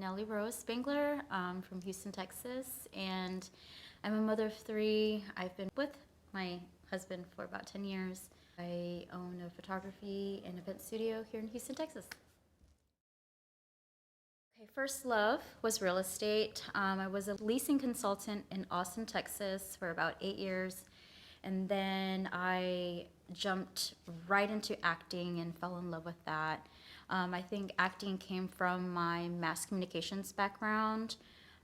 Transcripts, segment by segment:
Nellie Rose Spangler from Houston, Texas, and I'm a mother of 3. I've been with my husband for about 10 years. I own a photography and event studio here in Houston, Texas. Okay, first love was real estate. I was a leasing consultant in Austin, Texas for about 8 years. And then I jumped right into acting and fell in love with that. I think acting came from my mass communications background.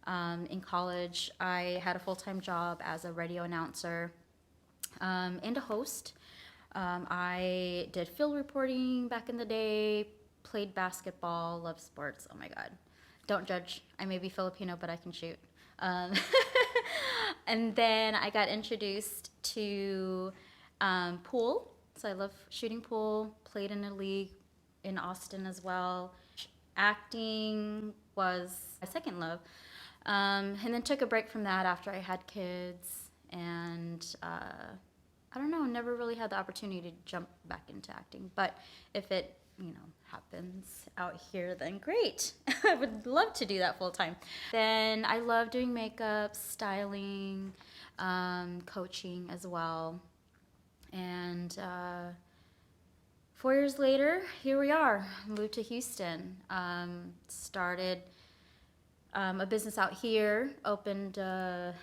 In college, I had a full-time job as a radio announcer and a host. I did field reporting back in the day, played basketball, loved sports. Oh my God. Don't judge. I may be Filipino, but I can shoot. And then I got introduced to pool. So I love shooting pool, played in a league in Austin as well. Acting was my second love. And then took a break from that after I had kids. And I don't know, never really had the opportunity to jump back into acting. But if it, happens out here, then great. I would love to do that full time. Then I love doing makeup, styling, coaching as well. And 4 years later, here we are. Moved to Houston. Started a business out here. Opened a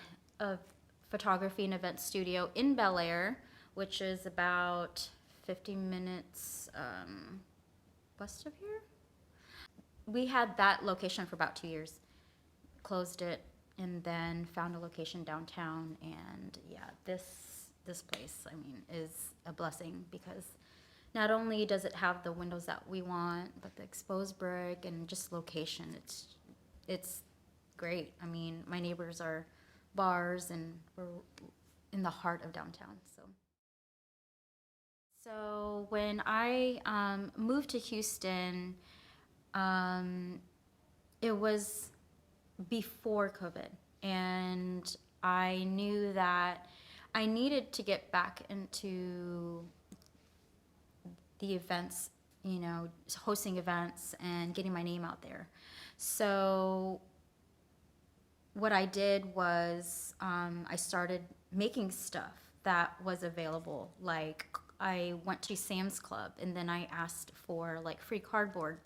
photography and event studio in Bel Air, which is about 50 minutes west of here. We had that location for about 2 years. Closed it and then found a location downtown. And yeah, this place, is a blessing because not only does it have the windows that we want, but the exposed brick and just location. It's great. My neighbors are bars and we're in the heart of downtown. So when I moved to Houston, it was before COVID, and I knew that I needed to get back into the events, hosting events and getting my name out there. So what I did was I started making stuff that was available. Like I went to Sam's Club and then I asked for free cardboard,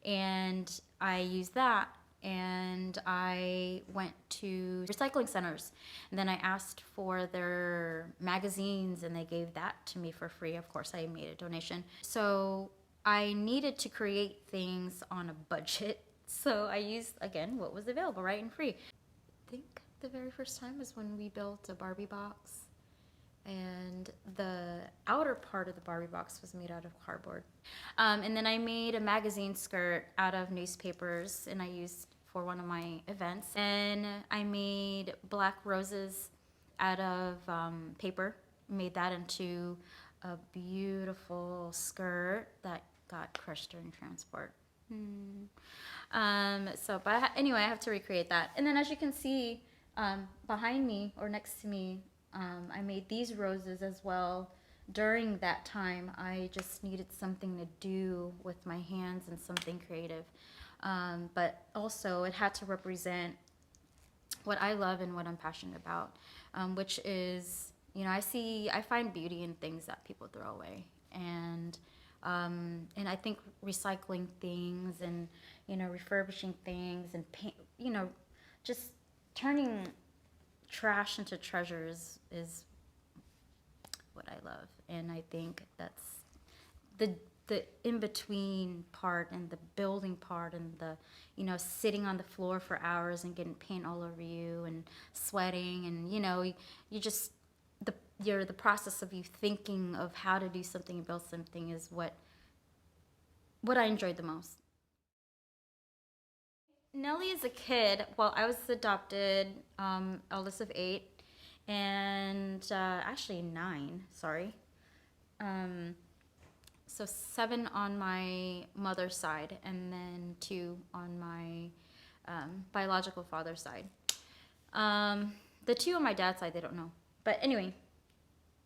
and I used that. And I went to recycling centers and then I asked for their magazines and they gave that to me for free. Of course, I made a donation. So I needed to create things on a budget. So I used, again, what was available, right, and free. I think the very first time was when we built a Barbie box, and the outer part of the Barbie box was made out of cardboard. And then I made a magazine skirt out of newspapers, and I used for one of my events. And I made black roses out of paper, made that into a beautiful skirt that got crushed during transport. But anyway, I have to recreate that. And then as you can see, behind me or next to me, I made these roses as well. During that time, I just needed something to do with my hands and something creative. But also it had to represent what I love and what I'm passionate about, which is, I find beauty in things that people throw away. And I think recycling things and, refurbishing things and paint, just turning trash into treasures is what I love. And I think that's the in-between part and the building part and the, sitting on the floor for hours and getting paint all over you and sweating and, you just, the process of you thinking of how to do something and build something is what I enjoyed the most. Nellie is a kid. Well, I was adopted, eldest of 8, and actually 9, sorry. So 7 on my mother's side, and then 2 on my biological father's side. The 2 on my dad's side, they don't know. But anyway,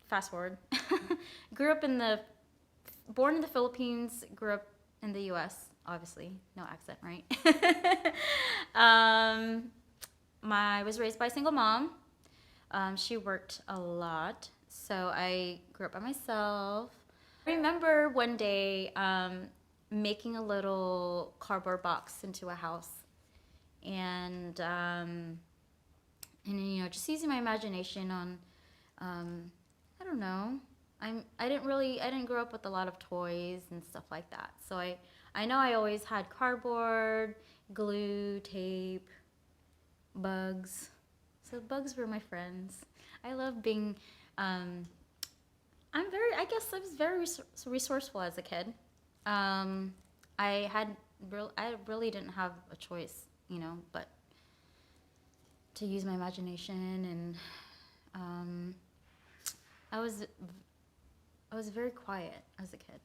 fast forward. Born in the Philippines, grew up in the U.S., obviously, no accent, right? um, I was raised by a single mom. She worked a lot, so I grew up by myself. I remember one day making a little cardboard box into a house, and just using my imagination on, I don't know. I didn't grow up with a lot of toys and stuff like that. So I know I always had cardboard, glue, tape, bugs. So bugs were my friends. I love being, um, I guess I was very resourceful as a kid. Um, I really didn't have a choice, but to use my imagination, and I was I was very quiet as a kid.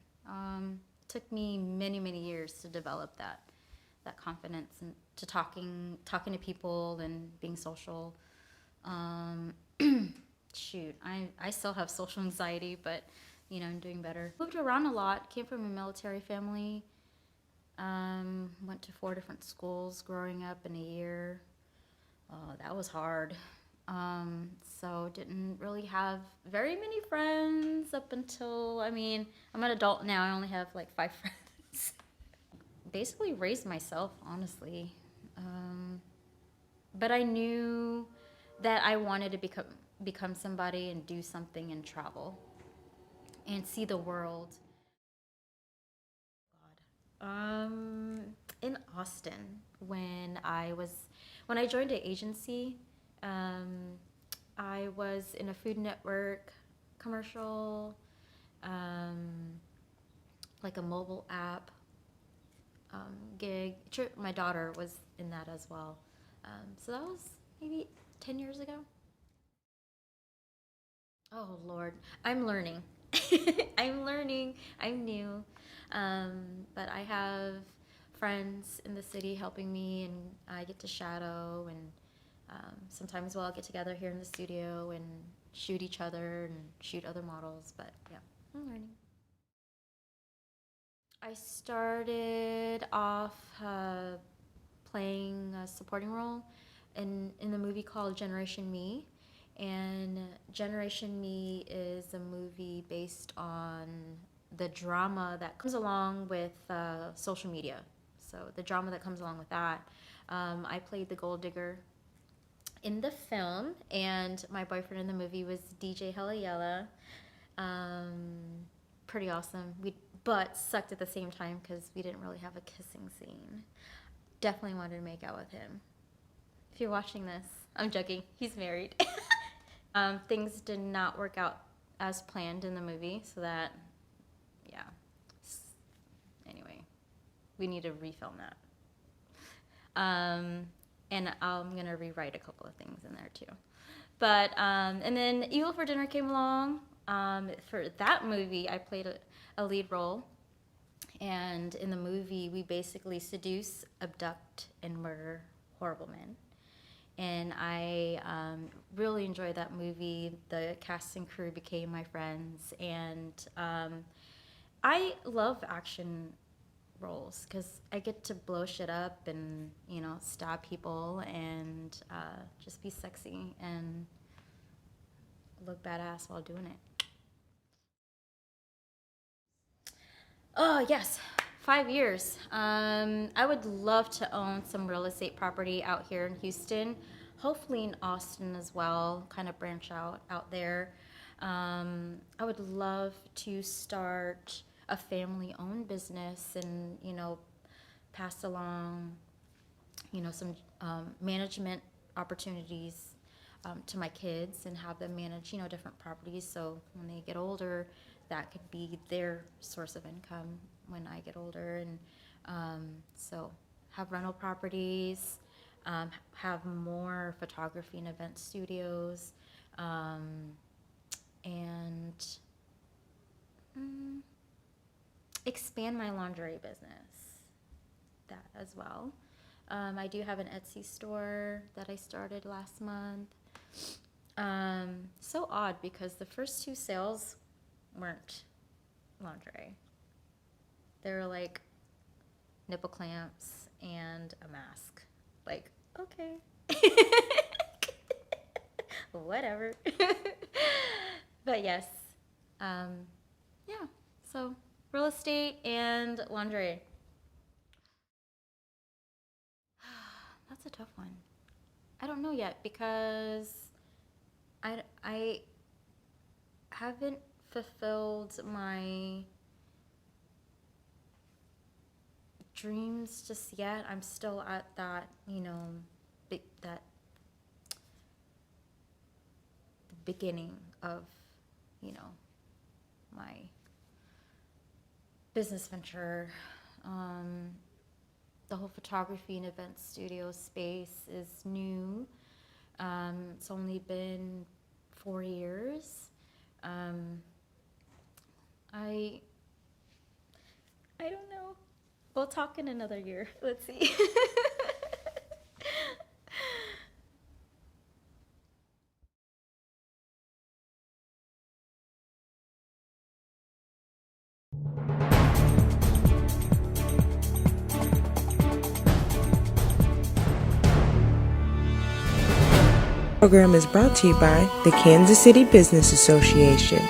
Took me many, many years to develop that confidence and to talking to people and being social. Um, Shoot, I still have social anxiety, but I'm doing better. Moved around a lot. Came from a military family. Went to 4 different schools growing up in a year. That was hard. So didn't really have very many friends up until, I'm an adult now. I only have like 5 friends. Basically raised myself, honestly. But I knew that I wanted to become somebody and do something and travel and see the world. God. In Austin, when I joined an agency, um, I was in a Food Network commercial, um, like a mobile app gig. My daughter was in that as well. So that was maybe 10 years ago. Oh, Lord. I'm learning. I'm learning. I'm new. But I have friends in the city helping me, and I get to shadow. And sometimes we'll all get together here in the studio and shoot each other and shoot other models. But yeah, I'm learning. I started off playing a supporting role in the movie called Generation Me. And Generation Me is a movie based on the drama that comes along with social media. So the drama that comes along with that. I played the gold digger in the film, and my boyfriend in the movie was DJ Halayella. Um, Pretty awesome. We but sucked at the same time because we didn't really have a kissing scene. Definitely wanted to make out with him. If you're watching this, I'm joking. He's married. Things did not work out as planned in the movie, so that, yeah. Anyway, we need to refilm that. And I'm gonna rewrite a couple of things in there too. But and then Evil for Dinner came along. For that movie, I played a lead role. And in the movie, we basically seduce, abduct, and murder horrible men. And I really enjoyed that movie. The cast and crew became my friends. And I love action roles because I get to blow shit up and, stab people and just be sexy and look badass while doing it. Oh, yes. 5 years. I would love to own some real estate property out here in Houston, hopefully in Austin as well, kind of branch out there. I would love to start a family-owned business and, pass along, some management opportunities to my kids and have them manage, different properties. So when they get older, that could be their source of income when I get older. And so have rental properties, have more photography and event studios, and expand my lingerie business, that as well. I do have an Etsy store that I started last month. So odd because the first 2 sales weren't lingerie. They were like nipple clamps, and a mask. Like, okay. Whatever. But yes, yeah, so real estate and lingerie. That's a tough one. I don't know yet because I haven't fulfilled my dreams just yet. I'm still at that, that the beginning of, my business venture. The whole photography and event studio space is new. It's only been 4 years. I don't know. We'll talk in another year. Let's see. Program is brought to you by the Kansas City Business Association.